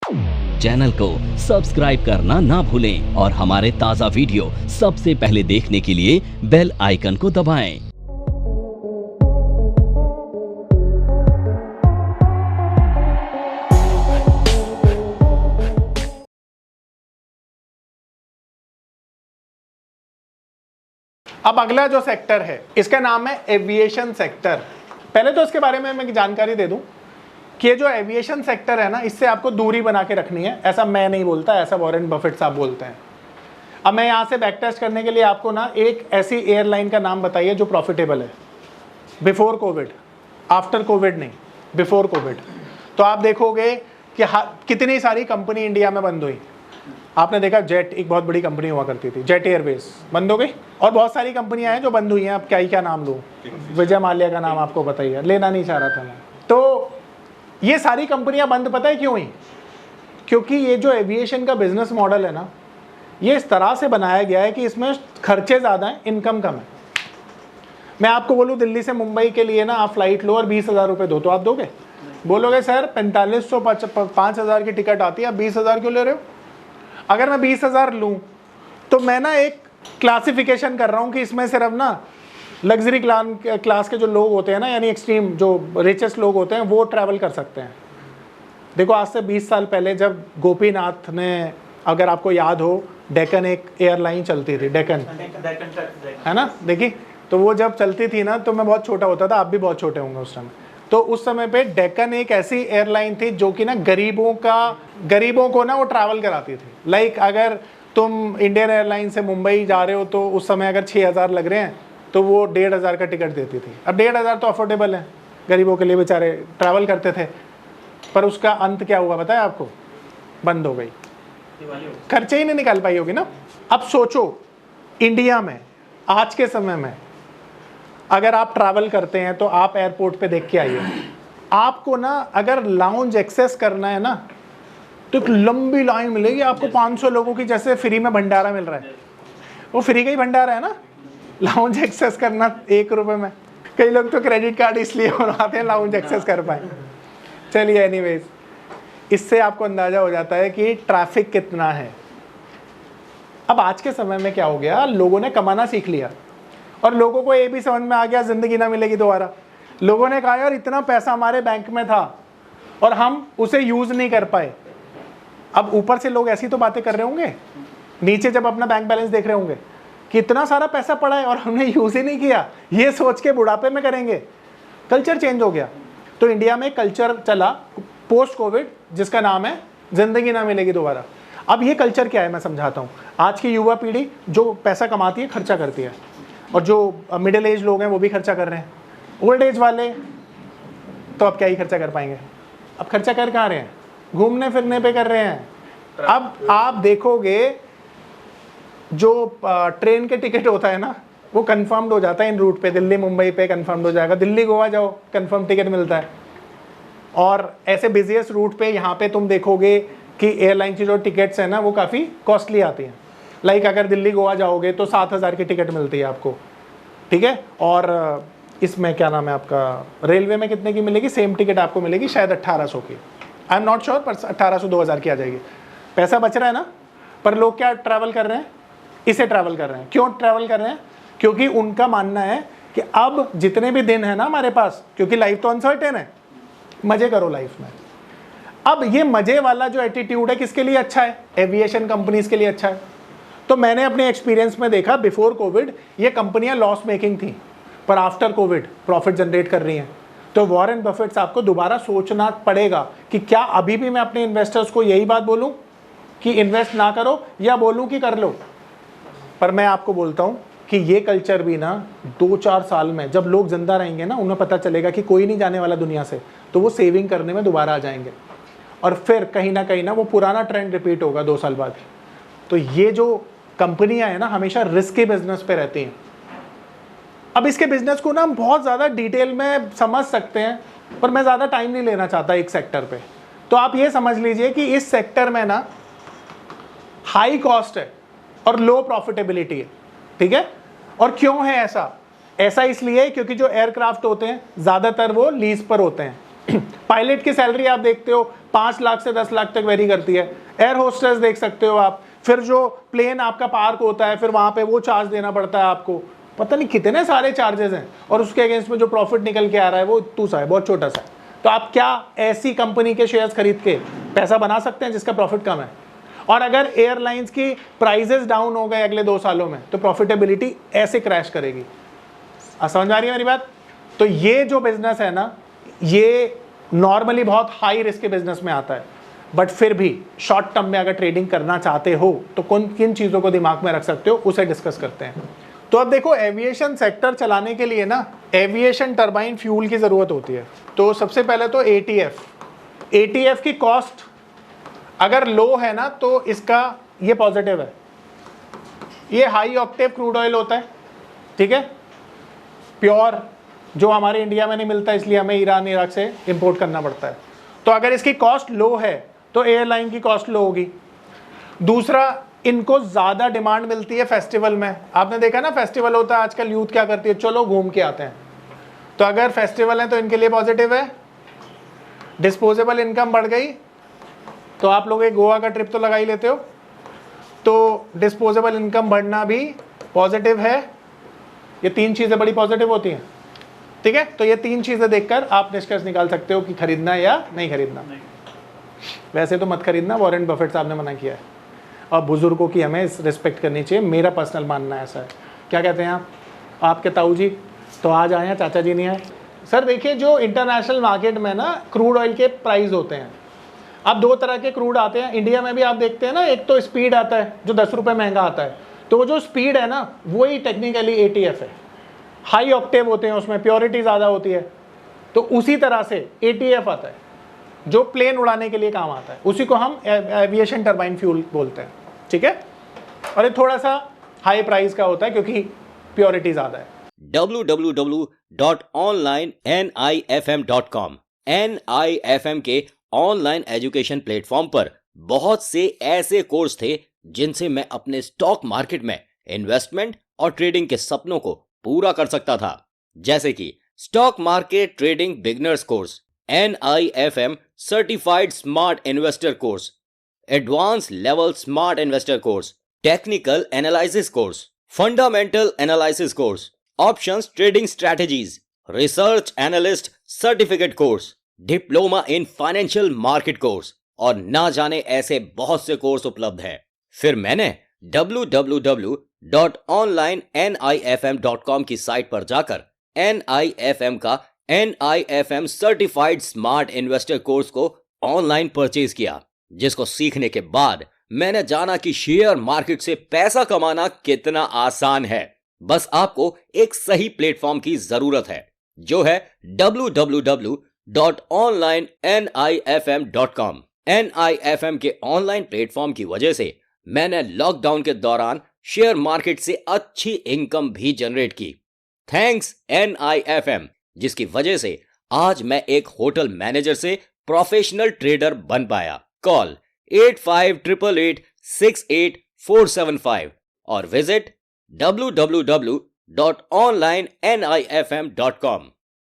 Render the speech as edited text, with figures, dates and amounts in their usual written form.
Channel को subscribe करना ना भूलें और हमारे ताज़ा वीडियो सबसे पहले देखने के लिए बेल आइकन को दबाएं। अब अगला जो सेक्टर है इसका नाम है एविएशन सेक्टर। पहले तो इसके बारे में मैं जानकारी दे दूं कि ये जो एविएशन सेक्टर है ना, इससे आपको दूरी बना के रखनी है। ऐसा मैं नहीं बोलता, ऐसा वॉरेन बफेट साहब बोलते हैं। अब मैं यहाँ से बैक टेस्ट करने के लिए आपको ना एक ऐसी एयरलाइन का नाम बताइए जो प्रॉफिटेबल है बिफोर कोविड, आफ्टर कोविड नहीं, बिफोर कोविड। तो आप देखोगे कि कितनी सारी कंपनी इंडिया में बंद हुई। आपने देखा जेट एक बहुत बड़ी कंपनी हुआ करती थी, जेट एयरवेज बंद हो गई, और बहुत सारी कंपनियां हैं जो बंद हुई हैं। अब क्या नाम लूँ, विजय माल्या का नाम आपको बताइए, लेना नहीं चाह रहा था मैं। तो ये सारी कंपनियां बंद पता है क्यों हुई? क्योंकि ये जो एविएशन का बिजनेस मॉडल है ना, ये इस तरह से बनाया गया है कि इसमें खर्चे ज़्यादा हैं, इनकम कम है। मैं आपको बोलूँ दिल्ली से मुंबई के लिए ना आप फ्लाइट लो और 20,000 रुपये दो, तो आप दोगे? बोलोगे सर 4500 5,000 की टिकट आती है, आप 20,000 क्यों ले रहे हो? अगर मैं 20,000 लूँ तो मैं ना एक क्लासिफिकेशन कर रहा हूँ कि इसमें सिर्फ ना लग्जरी क्लास के जो लोग होते हैं ना, यानी एक्सट्रीम जो रिचेस्ट लोग होते हैं, वो ट्रैवल कर सकते हैं। देखो आज से 20 साल पहले जब गोपीनाथ ने, अगर आपको याद हो, डेक्कन एक एयरलाइन चलती थी, डेक्कन है ना, देखी, तो वो जब चलती थी ना, तो मैं बहुत छोटा होता था, आप भी बहुत छोटे होंगे उस समय। तो उस समय पे डेक्कन एक ऐसी एयरलाइन थी जो कि ना गरीबों को ना वो ट्रैवल कराती थी। लाइक अगर तुम इंडियन एयरलाइन से मुंबई जा रहे हो तो उस समय अगर 6,000 लग रहे हैं तो वो 1,500 का टिकट देती थी। अब 1,500 तो अफोर्डेबल है गरीबों के लिए, बेचारे ट्रैवल करते थे। पर उसका अंत क्या हुआ पता है आपको? बंद हो गई, खर्चे ही नहीं निकाल पाई होगी ना। अब सोचो इंडिया में आज के समय में अगर आप ट्रैवल करते हैं तो आप एयरपोर्ट पे देख के आइए, आपको ना अगर लाउंज एक्सेस करना है ना तो एक लंबी लाइन मिलेगी आपको, 500 लोगों की, जैसे फ्री में भंडारा मिल रहा है। वो फ्री का ही भंडारा है ना, लाउंज एक्सेस करना 1 रुपये में। कई लोग तो क्रेडिट कार्ड इसलिए बनवाते हैं लाउंज एक्सेस कर पाए। चलिए एनीवेज, इससे आपको अंदाजा हो जाता है कि ट्रैफिक कितना है। अब आज के समय में क्या हो गया, लोगों ने कमाना सीख लिया और लोगों को ये भी समझ में आ गया जिंदगी ना मिलेगी दोबारा। लोगों ने कहा यार इतना पैसा हमारे बैंक में था और हम उसे यूज नहीं कर पाए। अब ऊपर से लोग ऐसी तो बातें कर रहे होंगे, नीचे जब अपना बैंक बैलेंस देख रहे होंगे कि इतना सारा पैसा पड़ा है और हमने यूज ही नहीं किया, ये सोच के बुढ़ापे में करेंगे। कल्चर चेंज हो गया। तो इंडिया में कल्चर चला पोस्ट कोविड जिसका नाम है जिंदगी ना मिलेगी दोबारा। अब ये कल्चर क्या है मैं समझाता हूँ। आज की युवा पीढ़ी जो पैसा कमाती है खर्चा करती है, और जो मिडिल एज लोग हैं वो भी खर्चा कर रहे हैं। ओल्ड एज वाले तो अब क्या ही खर्चा कर पाएंगे, अब खर्चा कर कहाँ रहे हैं, घूमने फिरने पे कर रहे हैं। अब आप देखोगे जो ट्रेन के टिकट होता है ना वो कंफर्म्ड हो जाता है इन रूट पे, दिल्ली मुंबई पे कंफर्म्ड हो जाएगा, दिल्ली गोवा जाओ कंफर्म टिकट मिलता है। और ऐसे बिजिएस्ट रूट पे यहाँ पे तुम देखोगे कि एयरलाइन की जो टिकट्स है ना वो काफ़ी कॉस्टली आती हैं। लाइक अगर दिल्ली गोवा जाओगे तो 7,000 की टिकट मिलती है आपको, ठीक है। और इसमें क्या नाम है आपका, रेलवे में कितने की मिलेगी? सेम टिकट आपको मिलेगी शायद 1,800 की, आई एम नॉट श्योर, पर 1,800 2,000 की आ जाएगी। पैसा बच रहा है ना। पर लोग क्या ट्रैवल कर रहे हैं, इसे ट्रैवल कर रहे हैं। क्यों ट्रैवल कर रहे हैं? क्योंकि उनका मानना है कि अब जितने भी दिन है ना हमारे पास, क्योंकि लाइफ तो अनसर्टेन है, मजे करो लाइफ में। अब ये मजे वाला जो एटीट्यूड है किसके लिए अच्छा है? एविएशन कंपनीज के लिए अच्छा है। तो मैंने अपने एक्सपीरियंस में देखा बिफोर कोविड ये कंपनियां लॉस मेकिंग थी, पर आफ्टर कोविड प्रॉफिट जनरेट कर रही हैं। तो वॉरेन बफेट साहब को दोबारा सोचना पड़ेगा कि क्या अभी भी मैं अपने इन्वेस्टर्स को यही बात बोलूं कि इन्वेस्ट ना करो, या बोलूं कि कर लो। पर मैं आपको बोलता हूं कि ये कल्चर भी ना 2-4 साल में जब लोग जिंदा रहेंगे ना, उन्हें पता चलेगा कि कोई नहीं जाने वाला दुनिया से, तो वो सेविंग करने में दोबारा आ जाएंगे और फिर कहीं ना वो पुराना ट्रेंड रिपीट होगा 2 साल बाद। तो ये जो कंपनियां हैं ना हमेशा रिस्की बिजनेस पे रहती हैं। अब इसके बिजनेस को ना हम बहुत ज़्यादा डिटेल में समझ सकते हैं, पर मैं ज़्यादा टाइम नहीं लेना चाहता एक सेक्टर पे। तो आप ये समझ लीजिए कि इस सेक्टर में ना हाई कॉस्ट है और लो प्रॉफिटेबिलिटी है, ठीक है। और क्यों है ऐसा? ऐसा इसलिए क्योंकि जो एयरक्राफ्ट होते हैं ज़्यादातर वो लीज पर होते हैं, पायलट की सैलरी आप देखते हो 5 लाख से 10 लाख तक वेरी करती है। एयर होस्टेस देख सकते हो आप। फिर जो प्लेन आपका पार्क होता है फिर वहां पे वो चार्ज देना पड़ता है आपको, पता नहीं कितने सारे चार्जेस हैं, और उसके अगेंस्ट में जो प्रॉफिट निकल के आ रहा है वो इतना सा है, बहुत छोटा सा है। तो आप क्या ऐसी कंपनी के शेयर्स खरीद के पैसा बना सकते हैं जिसका प्रॉफिट कम है? और अगर एयरलाइंस की प्राइजेस डाउन हो गए अगले 2 सालों में तो प्रॉफिटेबिलिटी ऐसे क्रैश करेगी। समझ आ रही है मेरी बात? तो ये जो बिजनेस है ना, ये नॉर्मली बहुत हाई रिस्क के बिजनेस में आता है, बट फिर भी शॉर्ट टर्म में अगर ट्रेडिंग करना चाहते हो तो कौन किन चीज़ों को दिमाग में रख सकते हो उसे डिस्कस करते हैं। तो अब देखो, एविएशन सेक्टर चलाने के लिए ना एविएशन टरबाइन फ्यूल की ज़रूरत होती है। तो सबसे पहले तो एटीएफ की कॉस्ट अगर लो है ना तो इसका ये पॉजिटिव है। ये हाई ऑक्टेव क्रूड ऑयल होता है, ठीक है, प्योर, जो हमारे इंडिया में नहीं मिलता, इसलिए हमें ईरान इराक से इंपोर्ट करना पड़ता है। तो अगर इसकी कॉस्ट लो है तो एयरलाइन की कॉस्ट लो होगी। दूसरा, इनको ज़्यादा डिमांड मिलती है फेस्टिवल में। आपने देखा ना, फेस्टिवल होता है आजकल, यूथ क्या करती है, चलो घूम के आते हैं। तो अगर फेस्टिवल है तो इनके लिए पॉजिटिव है, डिस्पोजेबल इनकम बढ़ गई। तो आप लोग एक गोवा का ट्रिप तो लगा ही लेते हो, तो डिस्पोजेबल इनकम बढ़ना भी पॉजिटिव है। ये 3 चीज़ें बड़ी पॉजिटिव होती हैं, ठीक है। तो ये 3 चीज़ें देखकर आप निष्कर्ष निकाल सकते हो कि खरीदना या नहीं खरीदना। वैसे तो मत खरीदना, वॉरेन बफेट साहब ने मना किया है, और बुजुर्गों की हमें रिस्पेक्ट करनी चाहिए, मेरा पर्सनल मानना ऐसा है। क्या कहते हैं आप? आपके ताऊ जी तो आज आए हैं, चाचा जी नहीं आए। सर देखिए, जो इंटरनेशनल मार्केट में ना क्रूड ऑयल के प्राइस होते हैं, अब 2 तरह के क्रूड आते हैं, इंडिया में भी आप देखते हैं ना, एक तो स्पीड आता है जो 10 रुपये महंगा आता है, तो वो जो स्पीड है ना वही टेक्निकली एटीएफ है, हाई ऑक्टेव होते हैं, उसमें प्योरिटी ज़्यादा होती है। तो उसी तरह से एटीएफ आता है जो प्लेन उड़ाने के लिए काम आता है, उसी को हम एविएशन टरबाइन फ्यूल बोलते हैं, ठीक है। और ये थोड़ा सा हाई प्राइस का होता है क्योंकि प्योरिटी ज़्यादा है। www.onlinenifm.com NIFM के ऑनलाइन एजुकेशन प्लेटफॉर्म पर बहुत से ऐसे कोर्स थे जिनसे मैं अपने स्टॉक मार्केट में इन्वेस्टमेंट और ट्रेडिंग के सपनों को पूरा कर सकता था, जैसे कि stock market trading beginners course, NIFM certified smart investor course, advance level smart investor course, technical analysis course, fundamental analysis course, options trading strategies, research analyst certificate course, diploma in financial market course, और ना जाने ऐसे बहुत से course उपलब्ध हैं। फिर मैंने www.onlinenifm.com की साइट पर जाकर NIFM का NIFM certified smart investor course को ऑनलाइन परचेज किया, जिसको सीखने के बाद मैंने जाना कि शेयर मार्केट से पैसा कमाना कितना आसान है। बस आपको एक सही प्लेटफॉर्म की जरूरत है, जो है www.onlinenifm.com। NIFM के ऑनलाइन प्लेटफॉर्म की वजह से मैंने लॉकडाउन के दौरान शेयर मार्केट से अच्छी इनकम भी जनरेट की। थैंक्स NIFM, जिसकी वजह से आज मैं एक होटल मैनेजर से प्रोफेशनल ट्रेडर बन पाया। कॉल 8588688475 और विजिट www.onlinenifm.com।